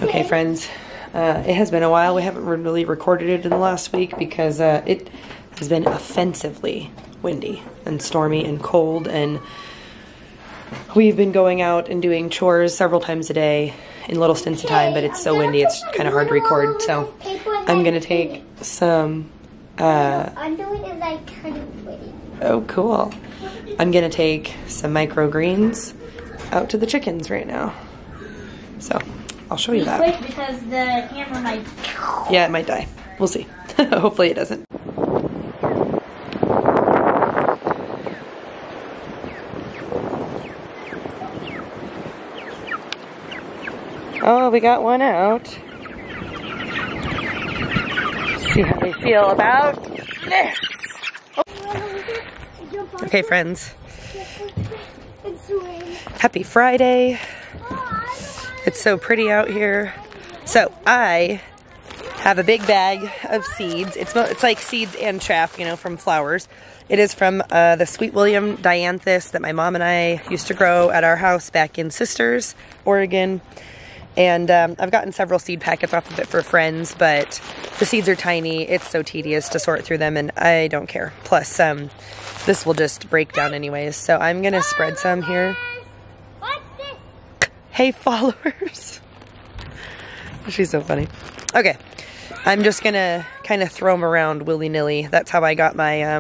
Okay, friends, it has been a while. We haven't really recorded it in the last week because it has been offensively windy and stormy and cold, and we've been going out and doing chores several times a day in little stints of time, but it's so windy it's kind of hard to record. So I'm gonna take some I'm doing it like kind of pretty. Oh, cool. I'm gonna take some microgreens out to the chickens right now. So I'll show you that. Quick, because the camera might. Yeah, it might die. We'll see. Hopefully it doesn't. Oh, we got one out. See how they feel about this. Okay, friends. Happy Friday. It's so pretty out here. So I have a big bag of seeds. It's like seeds and chaff, you know, from flowers. It is from the Sweet William dianthus that my mom and I used to grow at our house back in Sisters, Oregon. And I've gotten several seed packets off of it for friends, but the seeds are tiny. It's so tedious to sort through them, and I don't care. Plus, this will just break down anyways. So I'm gonna spread some here. What's this? Hey, followers. She's so funny. Okay, I'm just gonna kind of throw them around willy-nilly. That's how I got my,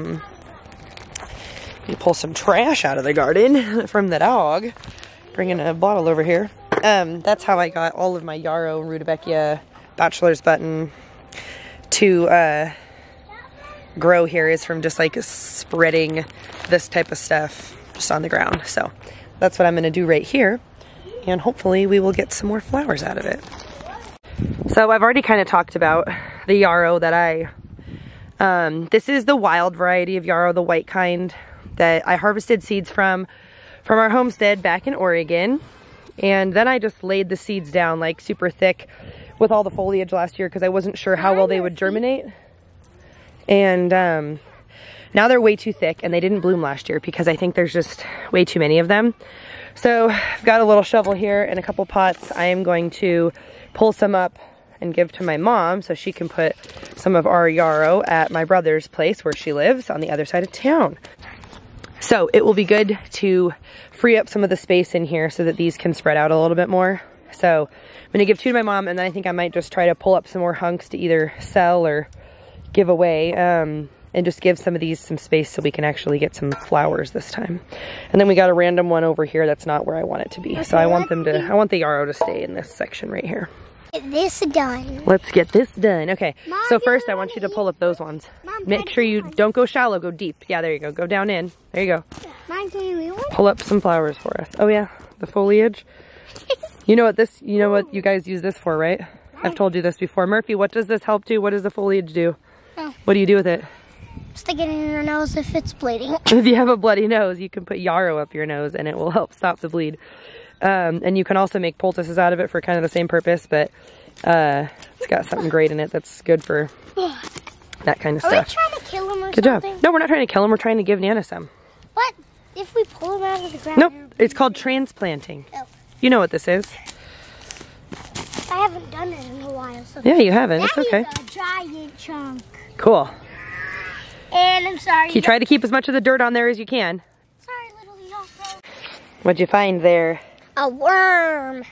you pull some trash out of the garden from the dog. Bringing a bottle over here. That's how I got all of my yarrow, rudbeckia, bachelor's button to grow here, is from just like spreading this type of stuff just on the ground. So that's what I'm gonna do right here, and hopefully we will get some more flowers out of it. So I've already kind of talked about the yarrow that this is the wild variety of yarrow, the white kind that I harvested seeds from our homestead back in Oregon. And then I just laid the seeds down like super thick with all the foliage last year because I wasn't sure how well they would germinate. And now they're way too thick, and they didn't bloom last year because I think there's just way too many of them. So I've got a little shovel here and a couple pots. I am going to pull some up and give to my mom so she can put some of our yarrow at my brother's place where she lives on the other side of town. So it will be good to free up some of the space in here so that these can spread out a little bit more. So I'm gonna give two to my mom, and then I think I might just try to pull up some more hunks to either sell or give away, and just give some of these some space so we can actually get some flowers this time. And then we got a random one over here that's not where I want it to be. Okay, so I want the yarrow to stay in this section right here. Get this done. Let's get this done. Okay, Mom, so first I want you to pull up those ones. Mom, make sure you don't go shallow, go deep. Yeah, there you go. Go down in. There you go. Mom, can you one? Pull up some flowers for us. Oh yeah, the foliage. You know what you guys use this for, right? I've told you this before. Murphy, what does this help do? What does the foliage do? Oh. What do you do with it? Stick it in your nose if it's bleeding. If you have a bloody nose, you can put yarrow up your nose and it will help stop the bleed. And you can also make poultices out of it for kind of the same purpose, but it's got something great in it that's good for that kind of stuff. Are we trying to kill him or good something? Job. No, we're not trying to kill him. We're trying to give Nana some. What if we pull him out of the ground? Nope. It's called transplanting. Oh. You know what this is. I haven't done it in a while. So Yeah, you haven't. It's okay. That is a giant chunk. Cool. And I'm sorry. You try to keep as much of the dirt on there as you can. Sorry, little Yoko. What'd you find there? A worm.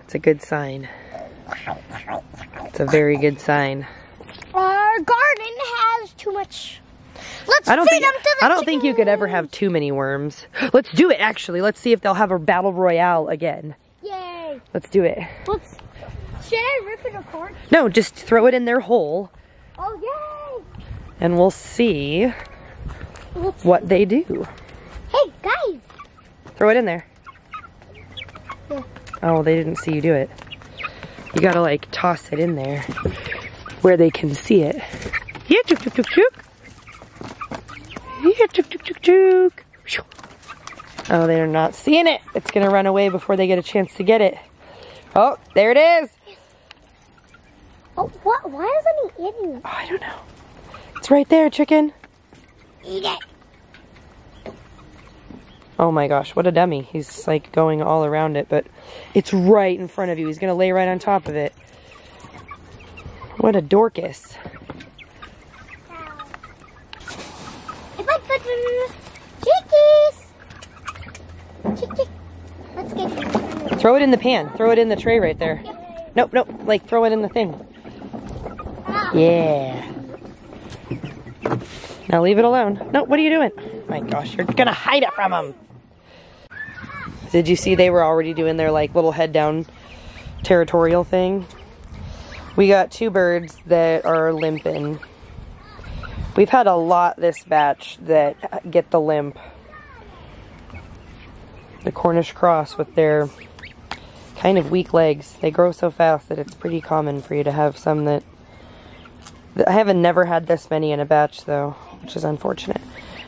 It's a good sign. It's a very good sign. Our garden has too much. Let's I don't feed them to the I don't think you could ever have too many worms. Let's do it, actually. Let's see if they'll have a battle royale again. Yay. Let's do it. Should I rip it apart? No, just throw it in their hole. Oh, yay. And we'll see what they do. Hey, guys. Throw it in there. Yeah. Oh, they didn't see you do it. You gotta like toss it in there where they can see it. Yeah, chook, chook, chook, chook. Yeah, chook, chook, chook, chook. Oh, they're not seeing it. It's gonna run away before they get a chance to get it. Oh, there it is. Oh, what? Why isn't he eating it? Oh, I don't know. It's right there, chicken. Eat it. Oh my gosh, what a dummy. He's like going all around it, but it's right in front of you. He's gonna lay right on top of it. What a Dorcas. Chickies! Let's get Throw it in the pan. Throw it in the tray right there. Nope, nope, like throw it in the thing. Yeah. Now leave it alone. No, what are you doing? My gosh, you're gonna hide it from them. Did you see they were already doing their like little head down territorial thing? We got 2 birds that are limping. We've had a lot this batch that get the limp. The Cornish cross with their kind of weak legs. They grow so fast that it's pretty common for you to have some that... I haven't never had this many in a batch though, which is unfortunate.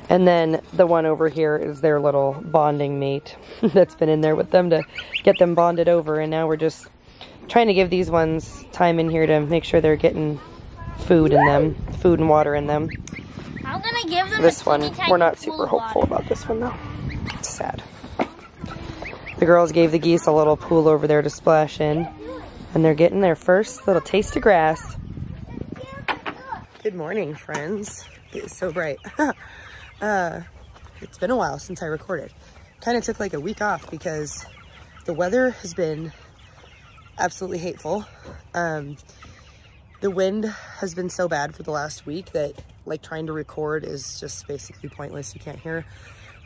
And then the one over here is their little bonding mate that's been in there with them to get them bonded over. And now we're just trying to give these ones time in here to make sure they're getting food in them, food and water in them. I'm gonna give them this one, we're not super hopeful about this one though. It's sad. The girls gave the geese a little pool over there to splash in, and they're getting their first little taste of grass. Good morning, friends. It is so bright. It's been a while since I recorded. Kind of took like a week off because the weather has been absolutely hateful. The wind has been so bad for the last week that like trying to record is just basically pointless. You can't hear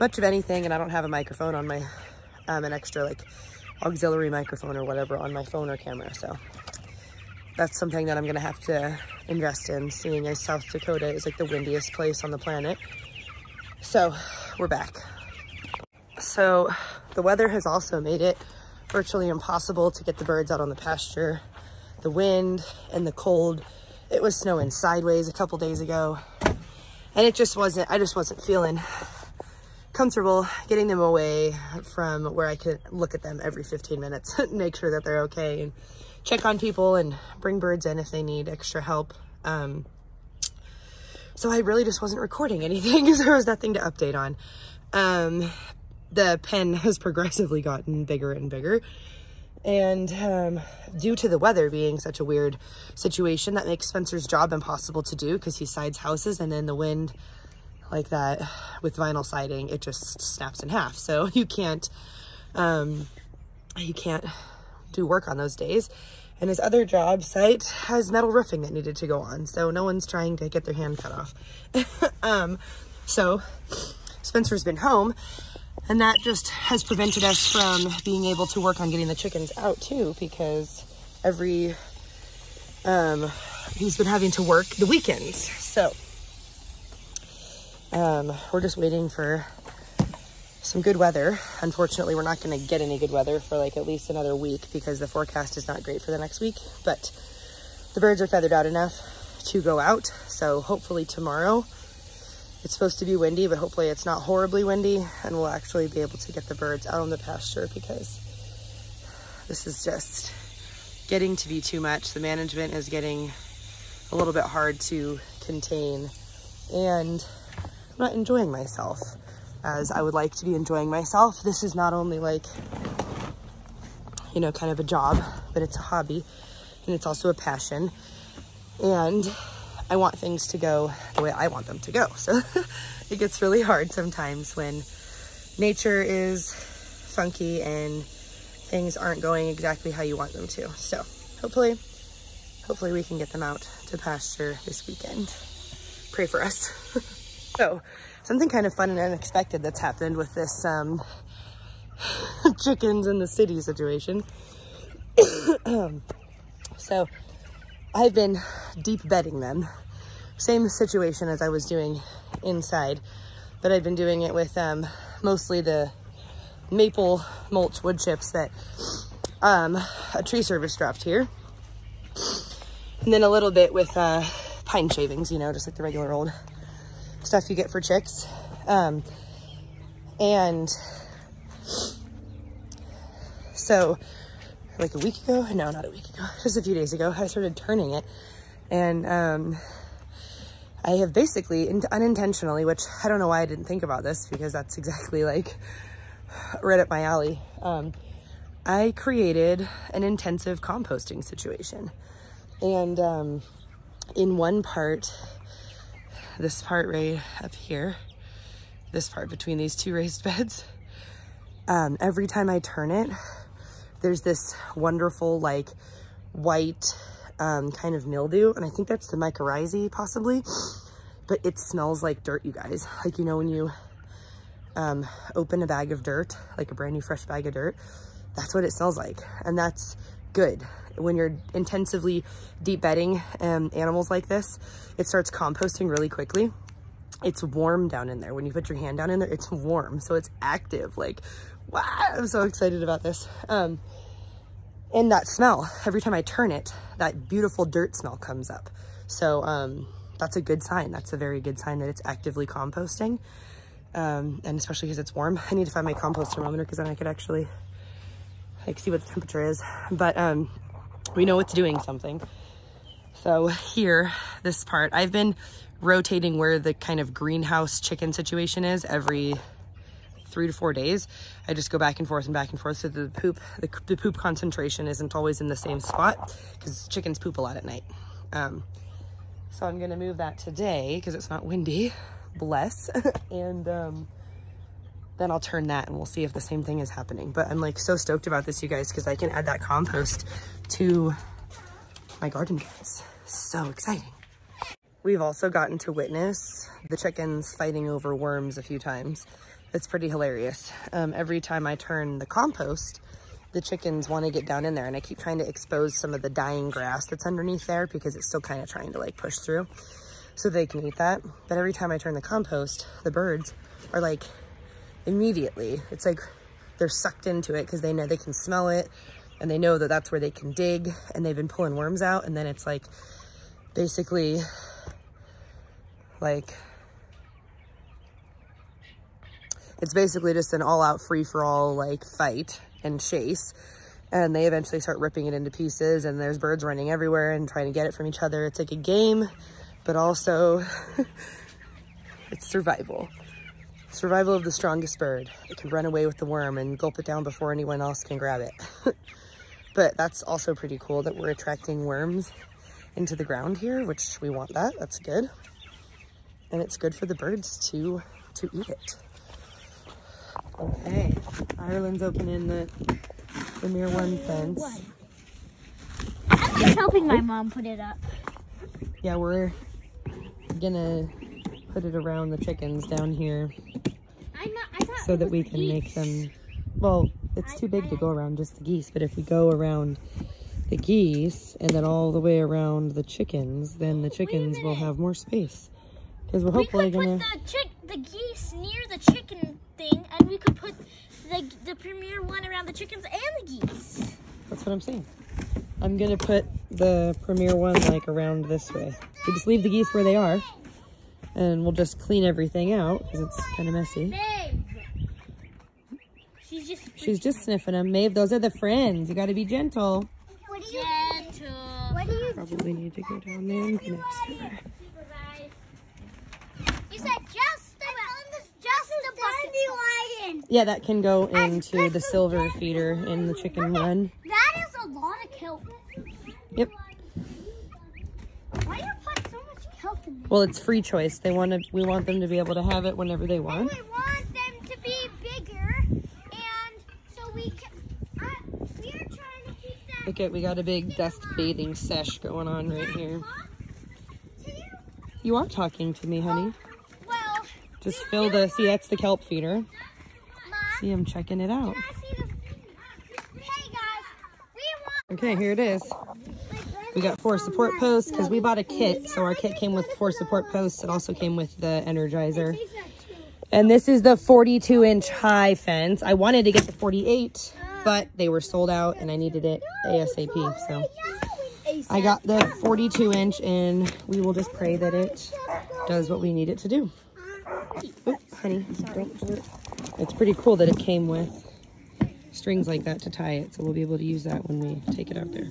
much of anything, and I don't have a microphone on my an extra like auxiliary microphone or whatever on my phone or camera, so that's something that I'm gonna have to invest in, seeing as South Dakota is like the windiest place on the planet. So we're back. So the weather has also made it virtually impossible to get the birds out on the pasture. The wind and the cold. It was snowing sideways a couple days ago, and I just wasn't feeling comfortable getting them away from where I could look at them every 15 minutes and make sure that they're okay and check on people and bring birds in if they need extra help. So I really just wasn't recording anything because there was nothing to update on. The pen has progressively gotten bigger and bigger, and due to the weather being such a weird situation, that makes Spencer's job impossible to do because he sides houses, and then the wind like that with vinyl siding, it just snaps in half. So you can't do work on those days. And his other job site has metal roofing that needed to go on, so no one's trying to get their hand cut off. So Spencer's been home, and that just has prevented us from being able to work on getting the chickens out too, because he's been having to work the weekends. So we're just waiting for some good weather. Unfortunately, we're not going to get any good weather for like at least another week because the forecast is not great for the next week, but the birds are feathered out enough to go out. So hopefully tomorrow, it's supposed to be windy, but hopefully it's not horribly windy, and we'll actually be able to get the birds out on the pasture, because this is just getting to be too much. The management is getting a little bit hard to contain, and I'm not enjoying myself as I would like to be enjoying myself. This is not only like, you know, kind of a job, but it's a hobby, and it's also a passion, and I want things to go the way I want them to go. So it gets really hard sometimes when nature is funky and things aren't going exactly how you want them to. So hopefully we can get them out to pasture this weekend. Pray for us. So something kind of fun and unexpected that's happened with this chickens in the city situation. So I've been deep bedding them. Same situation as I was doing inside, but I've been doing it with mostly the maple mulch wood chips that a tree service dropped here. And then a little bit with pine shavings, you know, just like the regular old stuff you get for chicks. And so like a week ago, no, not a week ago, just a few days ago, I started turning it, and I have basically unintentionally, which I don't know why I didn't think about this, because that's exactly like right up my alley. I created an intensive composting situation. And in one part, this part right up here, this part between these two raised beds, every time I turn it, there's this wonderful like white kind of mildew, and I think that's the mycorrhizae possibly, but it smells like dirt, you guys. Like, you know, when you open a bag of dirt, like a brand new fresh bag of dirt, that's what it smells like. And that's good. When you're intensively deep bedding animals like this, it starts composting really quickly. It's warm down in there. When you put your hand down in there, it's warm, so it's active. Like, wow, I'm so excited about this. And that smell, every time I turn it, that beautiful dirt smell comes up. So that's a good sign. That's a very good sign that it's actively composting. And especially because it's warm. I need to find my compost thermometer because then I could actually like see what the temperature is. But we know it's doing something. So here, this part, I've been rotating where the kind of greenhouse chicken situation is every 3 to 4 days. I just go back and forth so the poop concentration isn't always in the same spot because chickens poop a lot at night. So I'm gonna move that today because it's not windy, bless. And then I'll turn that and we'll see if the same thing is happening. But I'm like so stoked about this, you guys, because I can add that compost to my garden beds. So exciting. We've also gotten to witness the chickens fighting over worms a few times. It's pretty hilarious. Every time I turn the compost, the chickens want to get down in there, and I keep trying to expose some of the dying grass that's underneath there because it's still kind of trying to like push through so they can eat that. But every time I turn the compost, the birds are like immediately, it's like they're sucked into it because they know they can smell it and they know that that's where they can dig, and they've been pulling worms out. And then it's like basically like it's basically just an all-out free-for-all like fight and chase, and they eventually start ripping it into pieces, and there's birds running everywhere and trying to get it from each other. It's like a game, but also it's survival of the strongest bird. It can run away with the worm and gulp it down before anyone else can grab it. But that's also pretty cool that we're attracting worms into the ground here, which we want that. That's good. And it's good for the birds to eat it. Okay, Ireland's opening the Premier One fence. I'm just helping my mom put it up. Yeah, we're gonna put it around the chickens down here so that we can make them, well, it's too big to go around just the geese, but if we go around the geese and then all the way around the chickens, then the chickens will have more space. Because we're hopefully gonna put the geese near the chicken thing, and we could put the Premier One around the chickens and the geese. That's what I'm saying. I'm gonna put the Premier One like around this way. We just leave the geese where they are, and we'll just clean everything out because it's kind of messy. Babe. She's just sniffing them. Maeve, those are the friends. You got to be gentle. What do you Probably need to go down there and connect to her. You said just the bucket. Yeah, that can go into the silver feeder in the chicken run. That is a lot of kelp. Yep. Why do you put so much kelp in there? Well, it's free choice. We want them to be able to have it whenever they want. And we want them to be bigger, and so we are trying to keep that. Look at, we got a big dust bathing sesh going on right here. You are talking to me, honey. Well, Just fill the, see, that's the kelp feeder. Mom, See, I'm checking it out. can I see the, hey guys, we want. Okay, here it is. We got 4 support posts because we bought a kit. So our kit came with 4 support posts. It also came with the Energizer. And this is the 42-inch high fence. I wanted to get the 48, but they were sold out and I needed it ASAP. So I got the 42-inch and we will just pray that it does what we need it to do. Oop, honey, don't do it. It's pretty cool that it came with strings like that to tie it. So we'll be able to use that when we take it out there.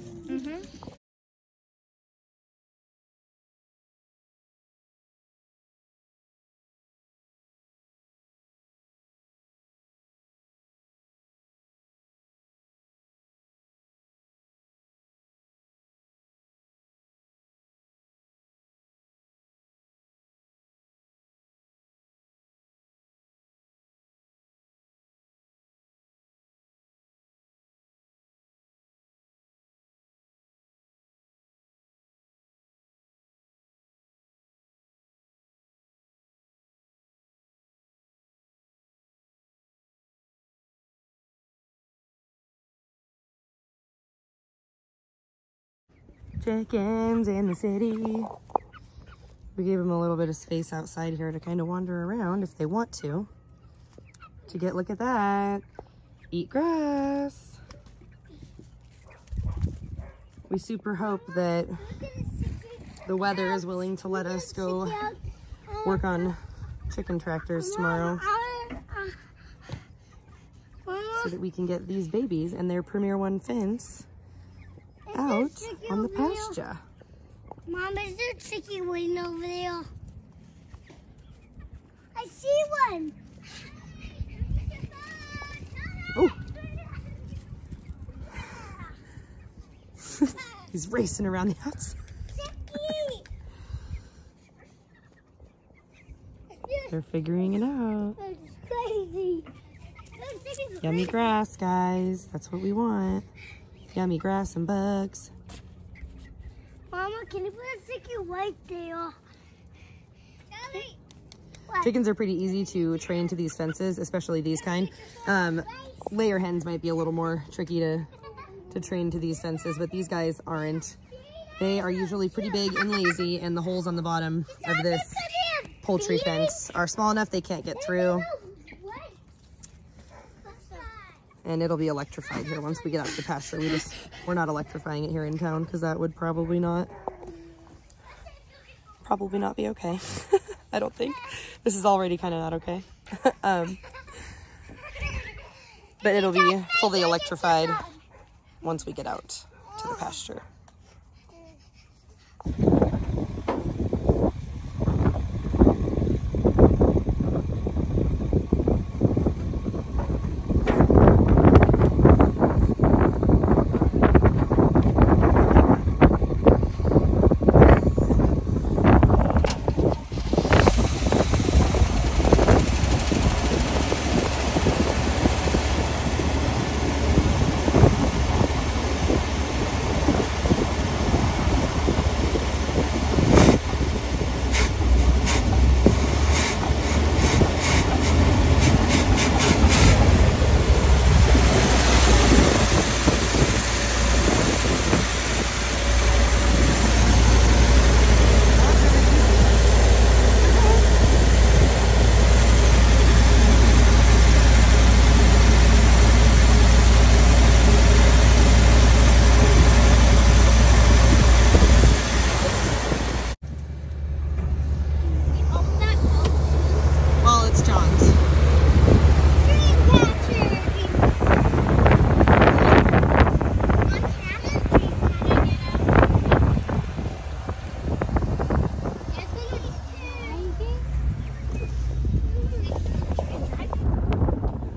Chickens in the city. We gave them a little bit of space outside here to kind of wander around if they want to get, look at that, eat grass. We super hope that the weather is willing to let us go work on chicken tractors tomorrow so that we can get these babies and their Premier One fence out on the pasture. Mom, is there a chicken waiting over there? I see one. Oh. He's racing around the house. They're figuring it out. That's crazy. Yummy grass, guys. That's what we want. Yummy grass and bugs. Mama, can you put a chicken right there? Chickens are pretty easy to train to these fences, especially these kind. Layer hens might be a little more tricky to train to these fences, but these guys aren't. They are usually pretty big and lazy, and the holes on the bottom of this poultry fence are small enough they can't get through. And it'll be electrified here once we get out to the pasture. We're not electrifying it here in town because that would probably not be okay. I don't think. This is already kind of not okay. But it'll be fully electrified once we get out to the pasture.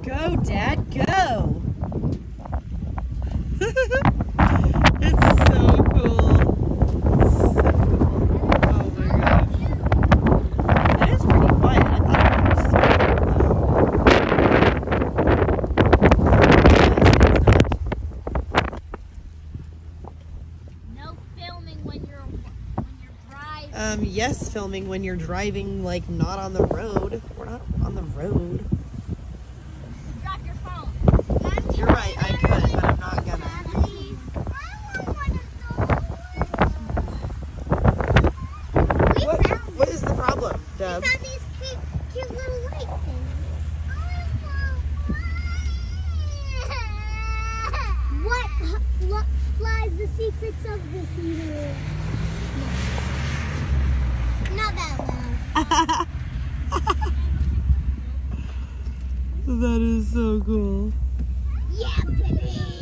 Go, Dad, go! It's so cool. So cool. Oh my gosh. It is pretty quiet. I thought it was No filming when you're driving. Yes, filming when you're driving, like not on the road. We're not on the road. Drop your phone. You're right, I could, but I'm not gonna. What is the problem, Deb? We found these cute little white things. What lies the secrets of the theater? Not that loud. That is so cool. Yeah, baby.